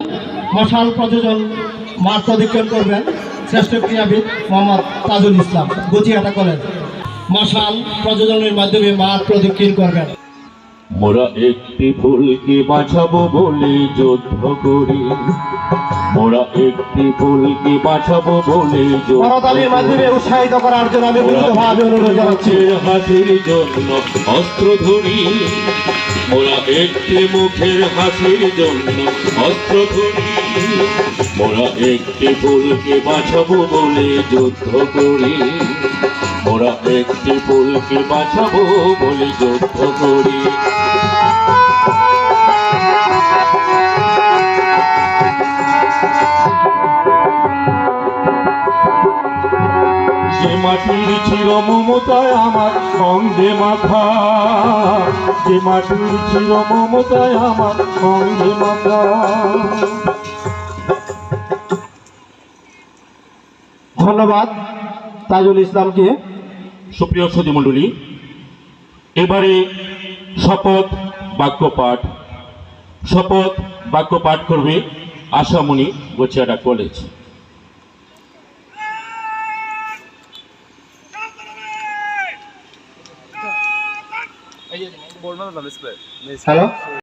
মশাল প্রযোজন মাঠ প্রদক্ষিণ করবেন শ্রেষ্ঠ ক্রীড়াবিদ মোহাম্মদ তাজুল ইসলাম, গুচিয়াটা কলেজ। মশাল প্রযোজনের মাধ্যমে মাঠ প্রদক্ষিণ করবেন। মোরা একটি ফুলকে বাঁচাবো বলে যুদ্ধ করি, মোরা একটি ফুলকে বাঁচাবো বলে করতালির মাধ্যমে উৎসাহিত করার জন্য আমি বিনীতভাবে অনুরোধ জানাচ্ছি। হাসির জন্য অস্ত্র ধরি, মোরা একটি মুখের হাসির জন্য অস্ত্র ধরি, মোরা একটি ফুলকে বাঁচাবো বলে যুদ্ধ করি, মোরা একটি ফুলকে বাঁচাবো বলে যুদ্ধ করি। যে মাটির চির মমতায় আমার অঙ্গে মাথা, যে মাটির চির মমতায় আমার অঙ্গে মাথা। ধন্যবাদ তাজুল ইসলামকে। সুপ্রিয় সুধী মণ্ডলী, এবারে শপথ বাক্য পাঠ করবে আশামণি গোচিয়াটা কলেজ। হ্যালো।